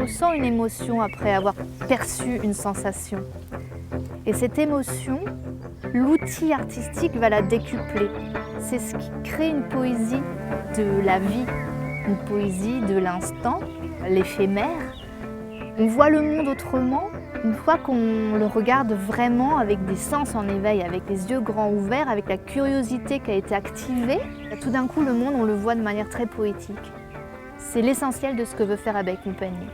ressent une émotion après avoir perçu une sensation. Et cette émotion, l'outil artistique va la décupler. C'est ce qui crée une poésie de la vie, une poésie de l'instant, l'éphémère. On voit le monde autrement une fois qu'on le regarde vraiment avec des sens en éveil, avec les yeux grands ouverts, avec la curiosité qui a été activée. Tout d'un coup, le monde, on le voit de manière très poétique. C'est l'essentiel de ce que veut faire Abeille Compagnie.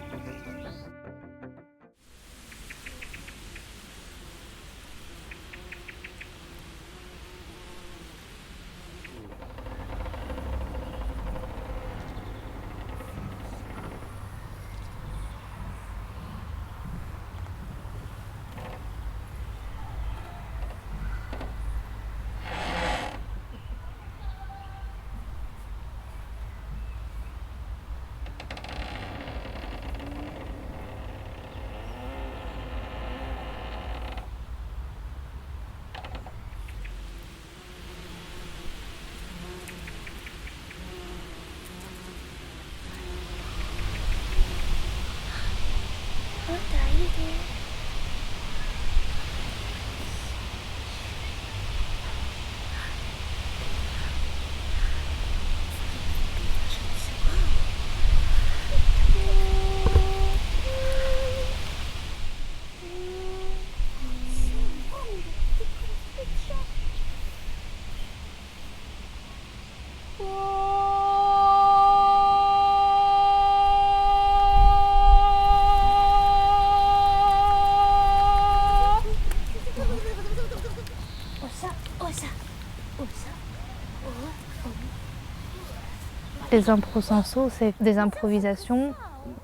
Les improsensos, c'est des improvisations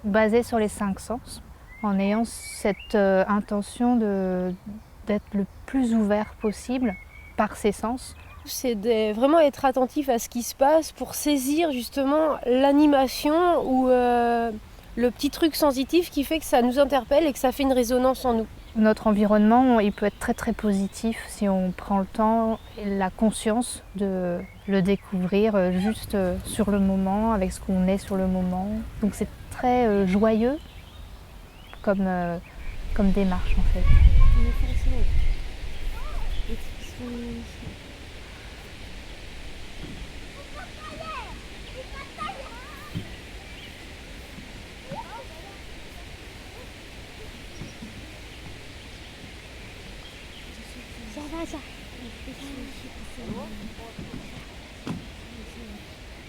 basées sur les 5 sens, en ayant cette intention d'être le plus ouvert possible par ses sens. C'est vraiment être attentif à ce qui se passe pour saisir justement l'animation ou le petit truc sensitif qui fait que ça nous interpelle et que ça fait une résonance en nous. Notre environnement, il peut être très très positif si on prend le temps et la conscience de le découvrir juste sur le moment, avec ce qu'on est sur le moment. Donc c'est très joyeux comme démarche en fait.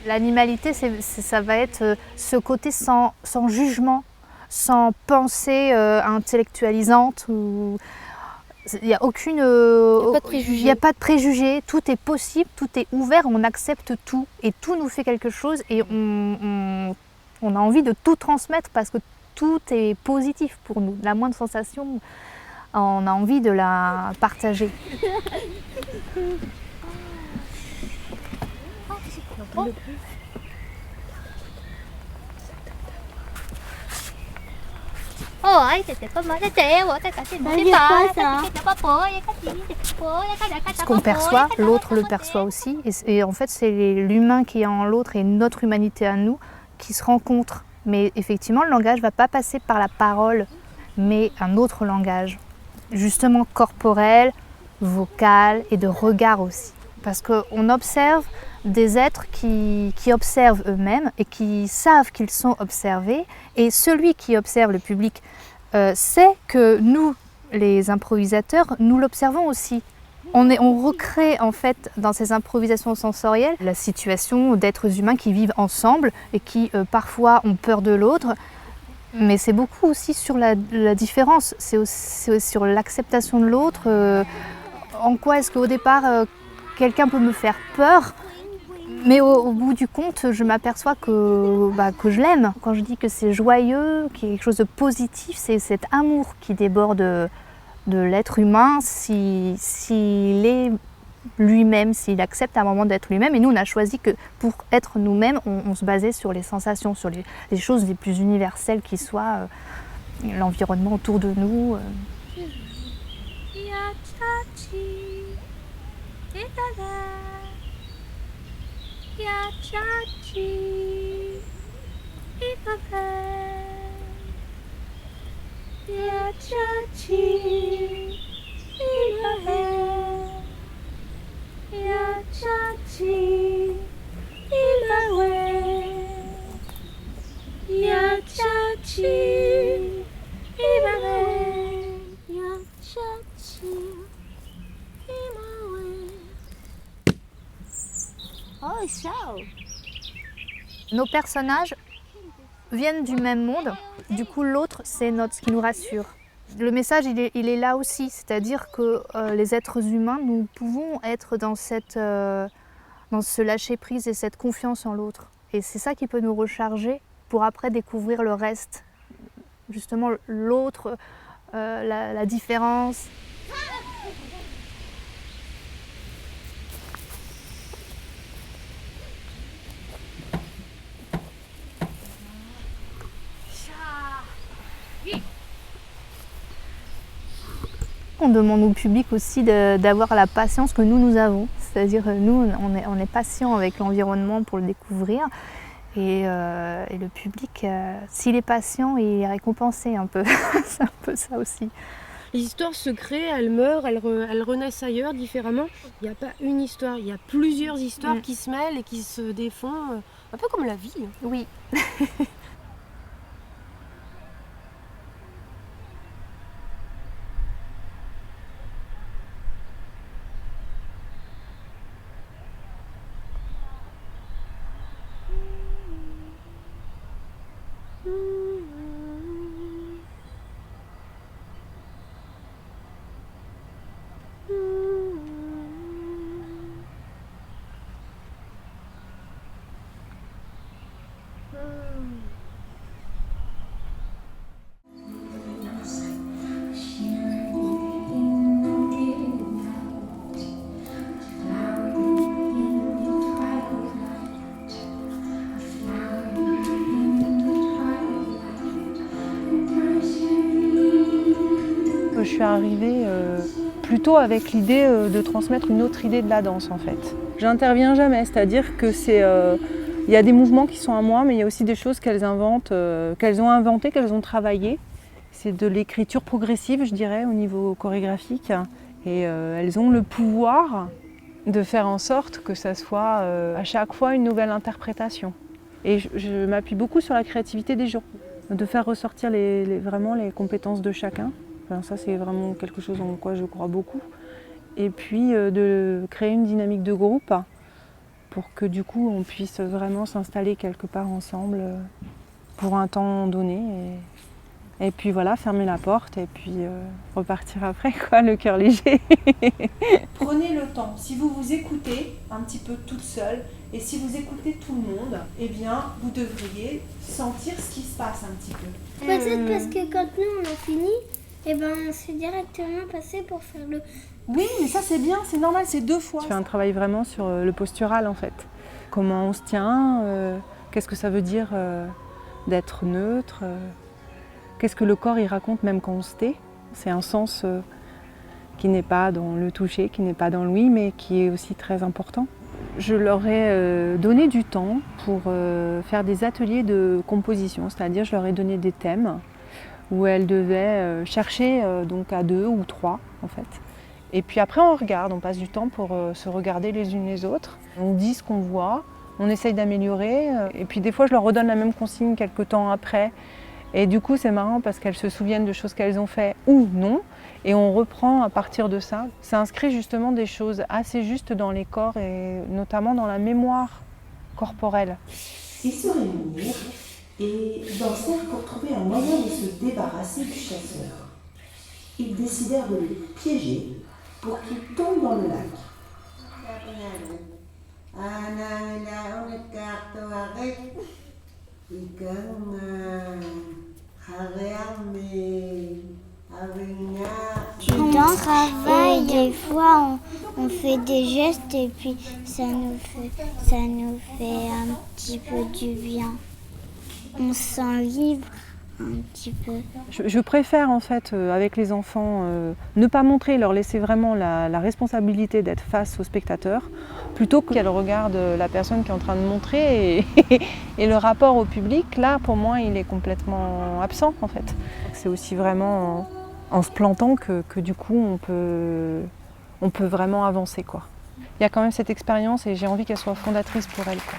L'animalité, ça va être ce côté sans jugement, sans pensée intellectualisante. Il n'y a aucune, il n'y a pas de préjugés, tout est possible, tout est ouvert, on accepte tout et tout nous fait quelque chose et on a envie de tout transmettre parce que tout est positif pour nous. La moindre sensation, on a envie de la partager. Ce qu'on perçoit, l'autre le perçoit aussi. Et en fait, c'est l'humain qui est en l'autre et notre humanité à nous qui se rencontrent. Mais effectivement, le langage ne va pas passer par la parole, mais un autre langage, justement corporel, vocal et de regard aussi. Parce qu'on observe des êtres qui observent eux-mêmes et qui savent qu'ils sont observés. Et celui qui observe le public sait que nous, les improvisateurs, nous l'observons aussi. On recrée en fait dans ces improvisations sensorielles la situation d'êtres humains qui vivent ensemble et qui parfois ont peur de l'autre. Mais c'est beaucoup aussi sur la différence, c'est aussi sur l'acceptation de l'autre. En quoi est-ce qu'au départ, quelqu'un peut me faire peur, mais au bout du compte, je m'aperçois que je l'aime. Quand je dis que c'est joyeux, qu'il y a quelque chose de positif, c'est cet amour qui déborde de l'être humain s'il est lui-même, s'il accepte à un moment d'être lui-même. Et nous, on a choisi que pour être nous-mêmes, on se basait sur les sensations, sur les choses les plus universelles qui soient, l'environnement autour de nous. Nos personnages viennent du même monde, du coup l'autre c'est ce qui nous rassure. Le message il est là aussi, c'est-à-dire que les êtres humains, nous pouvons être dans ce lâcher-prise et cette confiance en l'autre. Et c'est ça qui peut nous recharger pour après découvrir le reste, justement l'autre, la différence. On demande au public aussi d'avoir la patience que nous avons. C'est-à-dire nous, on est patient avec l'environnement pour le découvrir. Et le public, s'il est patient, il est récompensé un peu. C'est un peu ça aussi. Les histoires se créent, elles meurent, elles renaissent ailleurs différemment. Il n'y a pas une histoire, il y a plusieurs histoires qui se mêlent et qui se défont, un peu comme la vie. Oui. Je suis arrivée plutôt avec l'idée de transmettre une autre idée de la danse en fait. J'interviens jamais, c'est-à-dire que il y a des mouvements qui sont à moi, mais il y a aussi des choses qu'elles inventent, qu'elles ont inventées, qu'elles ont travaillées. C'est de l'écriture progressive, je dirais, au niveau chorégraphique. Et elles ont le pouvoir de faire en sorte que ça soit à chaque fois une nouvelle interprétation. Et je m'appuie beaucoup sur la créativité des gens, de faire ressortir vraiment les compétences de chacun. Enfin, ça, c'est vraiment quelque chose en quoi je crois beaucoup. Et puis de créer une dynamique de groupe pour que du coup on puisse vraiment s'installer quelque part ensemble pour un temps donné. Et puis voilà, fermer la porte et puis repartir après, quoi, le cœur léger. Prenez le temps. Si vous vous écoutez un petit peu toute seule et si vous écoutez tout le monde, eh bien, vous devriez sentir ce qui se passe un petit peu. Peut-être parce que quand nous on a fini, eh ben, on s'est directement passé pour faire le... Oui, mais ça c'est bien, c'est normal, c'est 2 fois. Je fais un travail vraiment sur le postural en fait. Comment on se tient, qu'est-ce que ça veut dire d'être neutre, qu'est-ce que le corps il raconte même quand on se tait. C'est un sens qui n'est pas dans le toucher, qui n'est pas dans l'ouïe, mais qui est aussi très important. Je leur ai donné du temps pour faire des ateliers de composition, c'est-à-dire je leur ai donné des thèmes où elles devaient chercher donc à 2 ou 3 en fait. Et puis après on regarde, on passe du temps pour se regarder les unes les autres. On dit ce qu'on voit, on essaye d'améliorer et puis des fois je leur redonne la même consigne quelques temps après. Et du coup c'est marrant parce qu'elles se souviennent de choses qu'elles ont fait ou non et on reprend à partir de ça. Ça inscrit justement des choses assez justes dans les corps et notamment dans la mémoire corporelle. Ils se réunirent et dansèrent pour trouver un moyen de se débarrasser du chasseur. Ils décidèrent de le piéger pour qu'il tombe dans le lac. Dans le travail, des fois on fait des gestes et puis ça nous fait un petit peu du bien. On se sent libre un petit peu. Je préfère en fait avec les enfants ne pas montrer, leur laisser vraiment la responsabilité d'être face aux spectateurs plutôt qu'elle regarde la personne qui est en train de montrer et le rapport au public, là pour moi il est complètement absent en fait. C'est aussi vraiment en se plantant que du coup on peut vraiment avancer quoi. Il y a quand même cette expérience et j'ai envie qu'elle soit fondatrice pour elle quoi.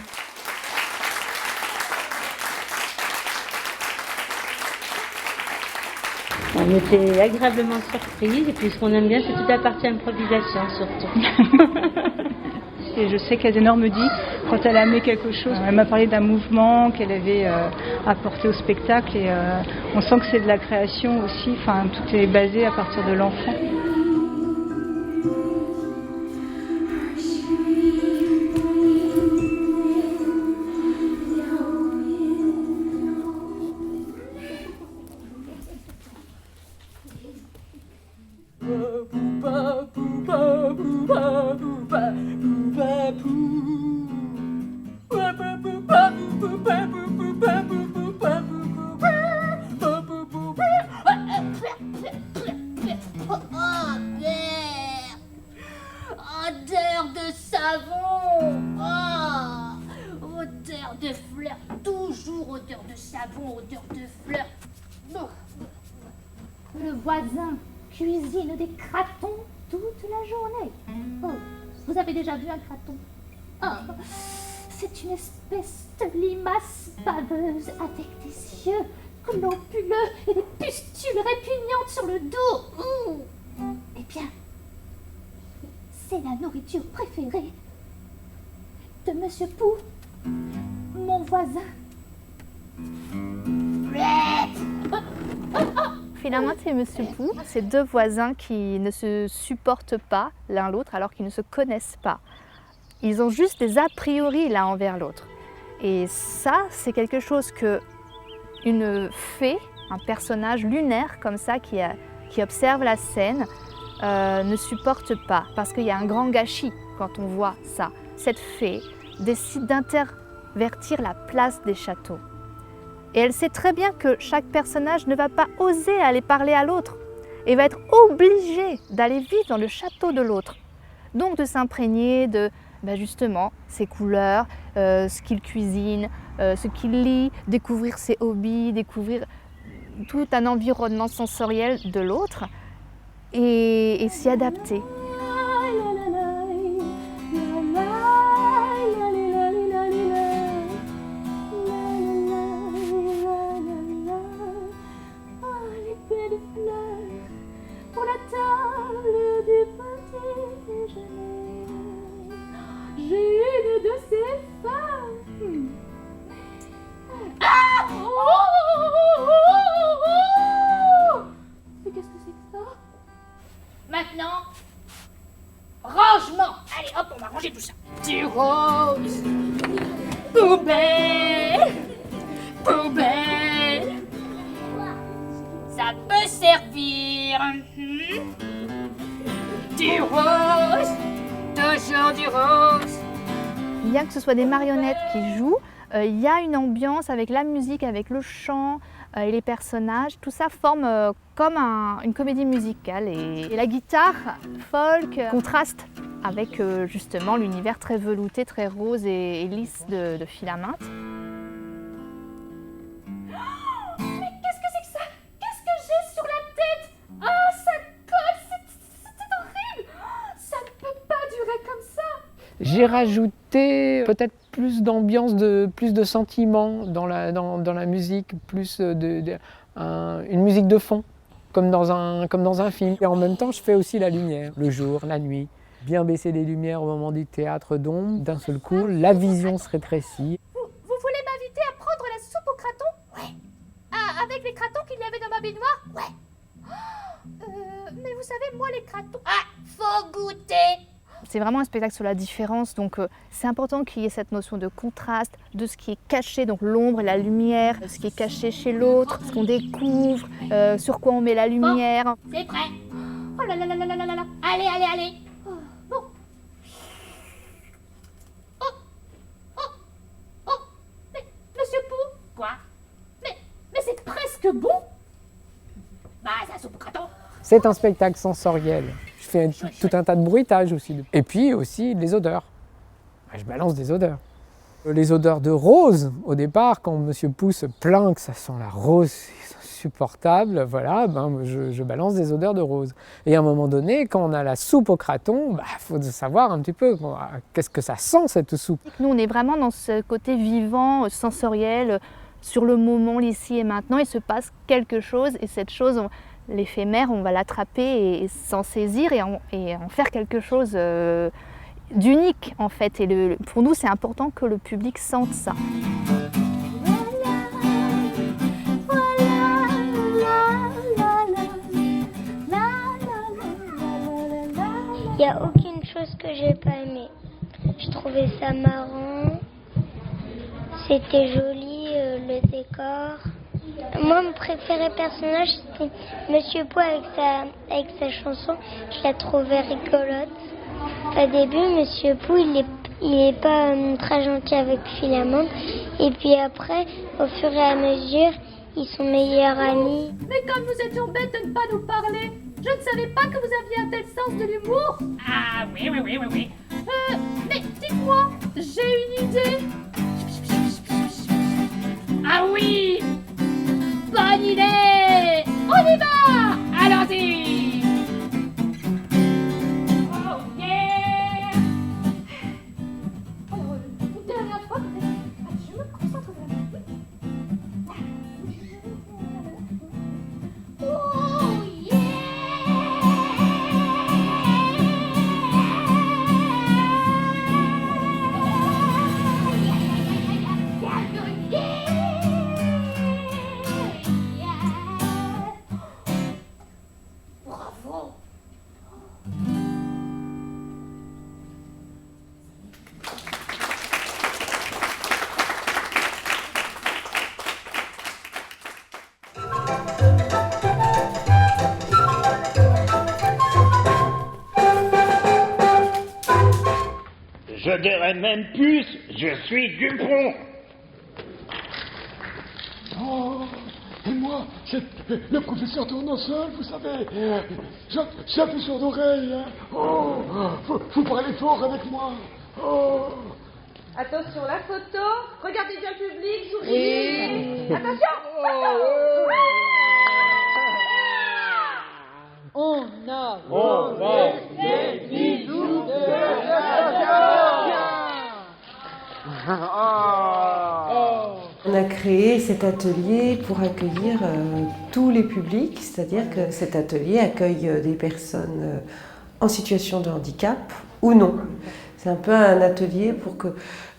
On était agréablement surprise et puis ce qu'on aime bien c'est toute la partie improvisation surtout. Et je sais qu'Adenor me dit, quand elle a amené quelque chose, elle m'a parlé d'un mouvement qu'elle avait apporté au spectacle et on sent que c'est de la création aussi, enfin tout est basé à partir de l'enfant. Odeur de savon. Oh, odeur de fleurs. Toujours odeur de savon, odeur de fleurs. Oh. Le voisin cuisine des cratons toute la journée. Oh, vous avez déjà vu un craton? Oh, c'est une espèce de limace baveuse avec des yeux globuleux et des pustules répugnantes sur le dos. Eh bien, c'est la nourriture préférée de Monsieur Pou, mon voisin. Philaminte et Monsieur Pou, c'est deux voisins qui ne se supportent pas l'un l'autre alors qu'ils ne se connaissent pas. Ils ont juste des a priori l'un envers l'autre. Et ça, c'est quelque chose que une fée, un personnage lunaire comme ça qui observe la scène, ne supporte pas, parce qu'il y a un grand gâchis quand on voit ça. Cette fée décide d'intervertir la place des châteaux. Et elle sait très bien que chaque personnage ne va pas oser aller parler à l'autre et va être obligé d'aller vivre dans le château de l'autre. Donc de s'imprégner de justement ses couleurs, ce qu'il cuisine, ce qu'il lit, découvrir ses hobbies, découvrir tout un environnement sensoriel de l'autre et s'y adapter. Maintenant, rangement. Allez, hop, on va ranger tout ça. Du rose. Poubelle. Poubelle. Ça peut servir. Du rose. Toujours du rose. Bien que ce soit des marionnettes qui jouent, il y a une ambiance avec la musique, avec le chant et les personnages. Tout ça forme comme une comédie musicale. Et la guitare folk contraste avec justement l'univers très velouté, très rose et lisse de Philaminte. Mais qu'est-ce que c'est que ça? Qu'est-ce que j'ai sur la tête? Ah, ça colle, c'est horrible. Ça ne peut pas durer comme ça. J'ai rajouté peut-être plus d'ambiance, plus de sentiments dans la musique, plus une musique de fond, comme dans un film. Et en même temps, je fais aussi la lumière, le jour, la nuit. Bien baisser les lumières au moment du théâtre d'ombre. D'un seul coup, la vision se rétrécit. Vous voulez m'inviter à prendre la soupe aux cratons? Ouais. Ah, avec les cratons qu'il y avait dans ma baignoire? Ouais. Mais vous savez, moi, les cratons... Ah, faut goûter. C'est vraiment un spectacle sur la différence, donc c'est important qu'il y ait cette notion de contraste, de ce qui est caché, donc l'ombre et la lumière, ce qui est caché chez l'autre, ce qu'on découvre, sur quoi on met la lumière. Bon, c'est prêt. Oh là là là là là là là là. Allez, allez, allez. Oh, bon. Oh. Mais, Monsieur Pou. Quoi? Mais c'est presque bon. Bah, c'est la soupe au craton. C'est un spectacle sensoriel. Je fais tout un tas de bruitages aussi. Et puis aussi les odeurs. je balance des odeurs. Les odeurs de rose, au départ, quand Monsieur Pou se plaint que ça sent la rose, c'est insupportable, voilà, je balance des odeurs de rose. Et à un moment donné, quand on a la soupe au craton, faut savoir un petit peu qu'est-ce que ça sent cette soupe. Nous, on est vraiment dans ce côté vivant, sensoriel, sur le moment, l'ici et maintenant. Il se passe quelque chose et cette chose, l'éphémère, on va l'attraper et s'en saisir et en faire quelque chose d'unique en fait. Et pour nous, c'est important que le public sente ça. Il n'y a aucune chose que j'ai pas aimée. Je trouvais ça marrant, c'était joli, le décor. Moi, mon préféré personnage, c'était Monsieur Pou avec sa chanson. Je la trouvais rigolote. Au début, Monsieur Pou, il est pas très gentil avec Philamande. Et puis après, au fur et à mesure, ils sont meilleurs amis. Mais comme nous étions bêtes de ne pas nous parler, je ne savais pas que vous aviez un tel sens de l'humour. Ah oui. Mais dites-moi, j'ai une idée. Ah oui, bonne idée. On y va. Allons-y. Oh yeah. Alors, une dernière fois, je me concentre vraiment. Oh yeah. Bravo. Je dirais même plus, je suis Dupont. Oh, et moi, c'est le professeur Tournesol, vous savez. J'ai un peu sur l'oreille. Hein. Oh, faut parler fort avec moi. Oh. Attention, la photo. Regardez bien le public, souriez. Attention. On a des bisous de On a créé cet atelier pour accueillir tous les publics, c'est-à-dire que cet atelier accueille des personnes en situation de handicap ou non. C'est un peu un atelier pour que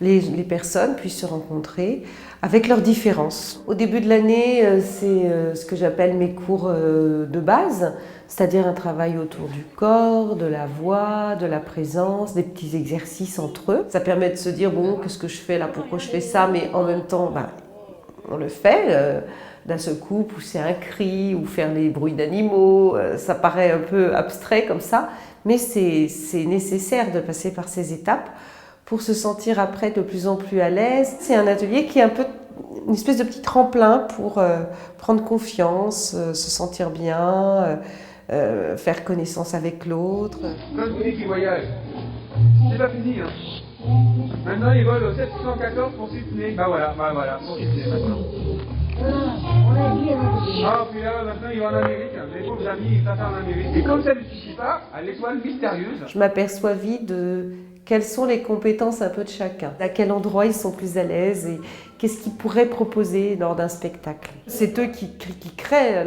les personnes puissent se rencontrer avec leurs différences. Au début de l'année, c'est ce que j'appelle mes cours de base, c'est-à-dire un travail autour du corps, de la voix, de la présence, des petits exercices entre eux. Ça permet de se dire, bon, qu'est-ce que je fais là, pourquoi je fais ça, mais en même temps, on le fait. D'un seul coup, pousser un cri ou faire les bruits d'animaux, ça paraît un peu abstrait comme ça, mais c'est nécessaire de passer par ces étapes pour se sentir après de plus en plus à l'aise. C'est un atelier qui est un peu une espèce de petit tremplin pour prendre confiance, se sentir bien, faire connaissance avec l'autre. Quand vous dites qu'ils voyagent, c'est pas fini. Hein. Maintenant, ils volent au 714 pour Sydney. Voilà, pour Sydney maintenant. Ah, puis là, maintenant, ils vont en Amérique. Les pauvres amis, ils passent en Amérique. Et comme ça ne suffit pas, à l'étoile mystérieuse. Je m'aperçois vite de quelles sont les compétences un peu de chacun. À quel endroit ils sont plus à l'aise et qu'est-ce qu'ils pourraient proposer lors d'un spectacle. C'est eux qui créent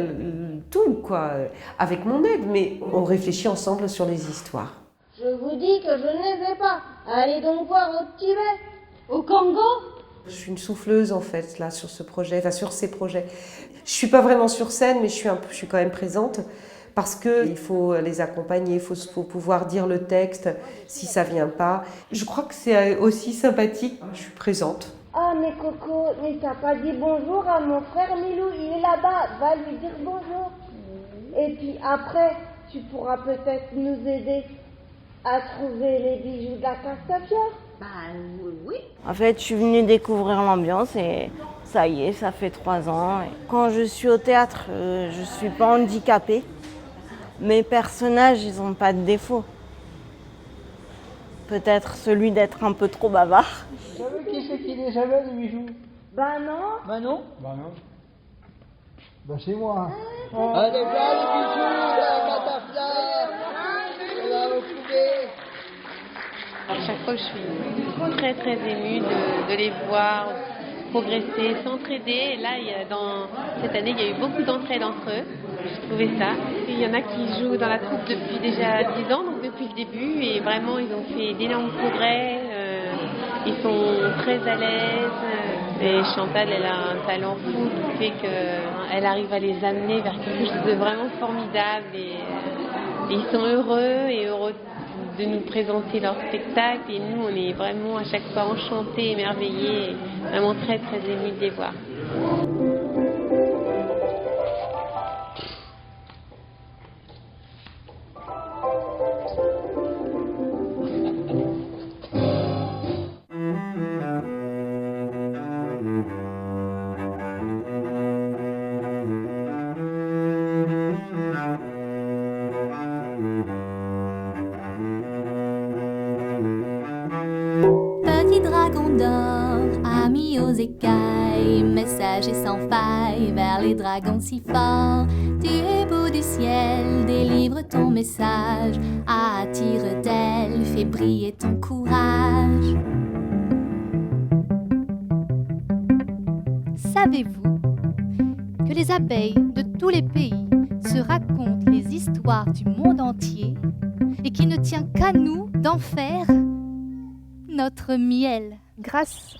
tout, quoi, avec mon aide, mais on réfléchit ensemble sur les histoires. Je vous dis que je ne vais pas. Allez donc voir au Tibet, au Congo. Je suis une souffleuse en fait là sur ce projet, sur ces projets. Je suis pas vraiment sur scène, mais je suis quand même présente parce que il faut les accompagner, il faut pouvoir dire le texte si ça vient pas. Je crois que c'est aussi sympathique. Je suis présente. Ah mais Coco, mais t'as pas dit bonjour à mon frère Milou, il est là-bas, va lui dire bonjour. Et puis après, tu pourras peut-être nous aider à trouver les bijoux de la Castafiore. Oui. En fait, je suis venue découvrir l'ambiance et ça y est, ça fait 3 ans. Quand je suis au théâtre, je ne suis pas handicapée. Mes personnages, ils n'ont pas de défaut. Peut-être celui d'être un peu trop bavard. Vous savez qui c'est qui les avait, les bijoux? Bah non. Bah non. Bah non. Bah c'est moi. Allez, viens les bijoux, là, catafla. Et là, vous pouvez. À chaque fois, je suis très très émue de les voir progresser, s'entraider. Et là, cette année, il y a eu beaucoup d'entraide entre eux. J'ai trouvé ça. Il y en a qui jouent dans la troupe depuis déjà 10 ans, donc depuis le début, et vraiment, ils ont fait d'énormes progrès. Ils sont très à l'aise. Et Chantal, elle a un talent fou qui fait qu'elle arrive à les amener vers quelque chose de vraiment formidable. Et ils sont heureux et heureux de nous présenter leur spectacle. Et nous, on est vraiment à chaque fois enchantés, émerveillés, et vraiment très très émus de les voir. Petit dragon d'or, ami aux écailles, messager sans faille vers les dragons si forts. Tu es beau du ciel, délivre ton message, attire d'elle, fais briller ton courage. Savez-vous que les abeilles de tous les pays se racontent les histoires du monde entier et qu'il ne tient qu'à nous d'en faire notre miel? Grâce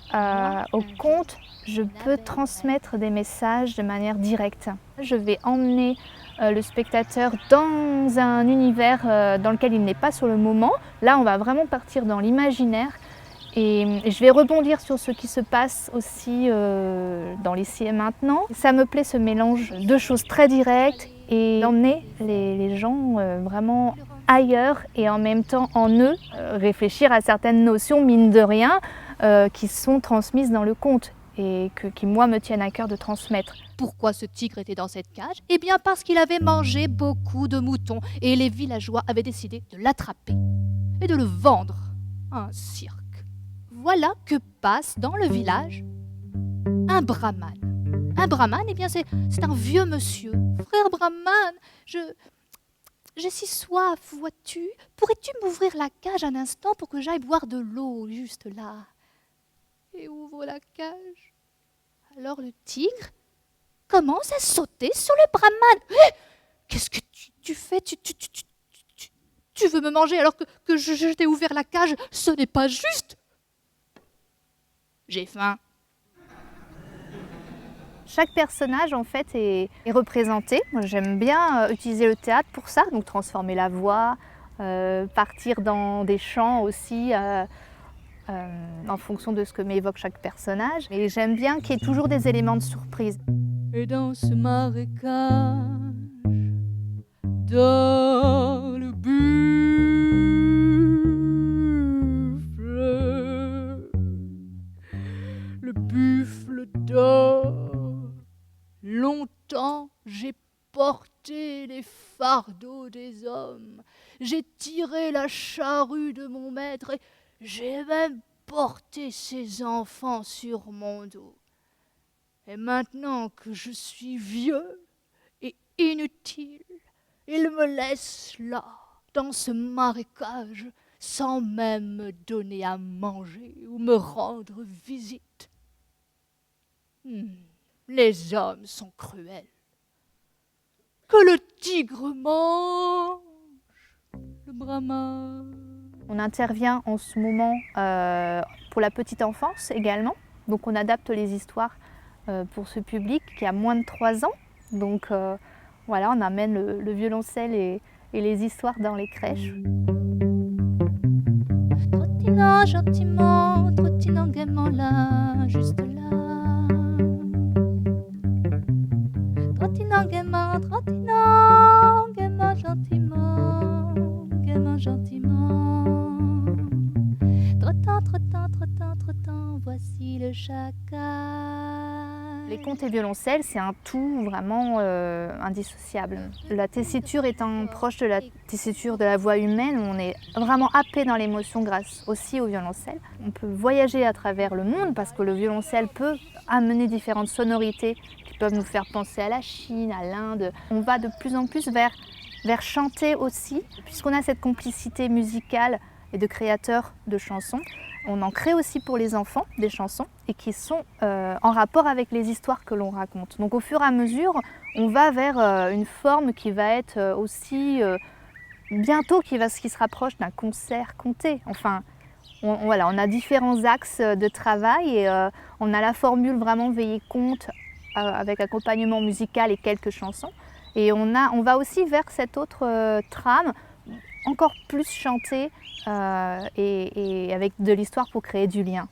au conte, je peux transmettre des messages de manière directe. Je vais emmener le spectateur dans un univers dans lequel il n'est pas sur le moment. Là, on va vraiment partir dans l'imaginaire et je vais rebondir sur ce qui se passe aussi dans l'ici et maintenant. Ça me plaît, ce mélange de choses très directes et d'emmener les gens vraiment ailleurs et en même temps en eux, réfléchir à certaines notions, mine de rien, qui sont transmises dans le conte et qui, moi, me tiennent à cœur de transmettre. Pourquoi ce tigre était dans cette cage? Eh bien parce qu'il avait mangé beaucoup de moutons et les villageois avaient décidé de l'attraper et de le vendre à un cirque. Voilà que passe dans le village un brahman. Un brahman, eh bien c'est un vieux monsieur. Frère brahman, j'ai si soif, vois-tu? Pourrais-tu m'ouvrir la cage un instant pour que j'aille boire de l'eau juste là? Et ouvre la cage. Alors le tigre commence à sauter sur le brahman. Qu'est-ce que tu fais? Tu veux me manger alors que je t'ai ouvert la cage? Ce n'est pas juste. J'ai faim. Chaque personnage en fait est représenté. Moi, j'aime bien utiliser le théâtre pour ça, donc transformer la voix, partir dans des chants aussi en fonction de ce que m'évoque chaque personnage. Et j'aime bien qu'il y ait toujours des éléments de surprise. Et dans ce marécage, dans le buffle dort. Longtemps j'ai porté les fardeaux des hommes, j'ai tiré la charrue de mon maître et j'ai même porté ses enfants sur mon dos. Et maintenant que je suis vieux et inutile, il me laisse là, dans ce marécage, sans même me donner à manger ou me rendre visite. Les hommes sont cruels. Que le tigre mange le brahman. On intervient en ce moment pour la petite enfance également. Donc on adapte les histoires pour ce public qui a moins de 3 ans. Donc voilà, on amène le violoncelle et les histoires dans les crèches. Trottinant gentiment, trottinant gaiement là, juste là. Trottinant gaiement, gentiment, gaiement gentiment. Trottant, trottant, trottant, trottant, voici le chacal. Les contes et violoncelles, c'est un tout vraiment indissociable. La tessiture étant proche de la tessiture de la voix humaine, on est vraiment happé dans l'émotion grâce aussi au violoncelle. On peut voyager à travers le monde parce que le violoncelle peut amener différentes sonorités qui peuvent nous faire penser à la Chine, à l'Inde. On va de plus en plus vers chanter aussi, puisqu'on a cette complicité musicale et de créateurs de chansons. On en crée aussi pour les enfants des chansons et qui sont en rapport avec les histoires que l'on raconte. Donc au fur et à mesure, on va vers une forme qui va être aussi bientôt qui se rapproche d'un concert conté. Enfin, on a différents axes de travail et on a la formule vraiment veillée conte avec accompagnement musical et quelques chansons. Et on va aussi vers cette autre trame, encore plus chantée et avec de l'histoire pour créer du lien.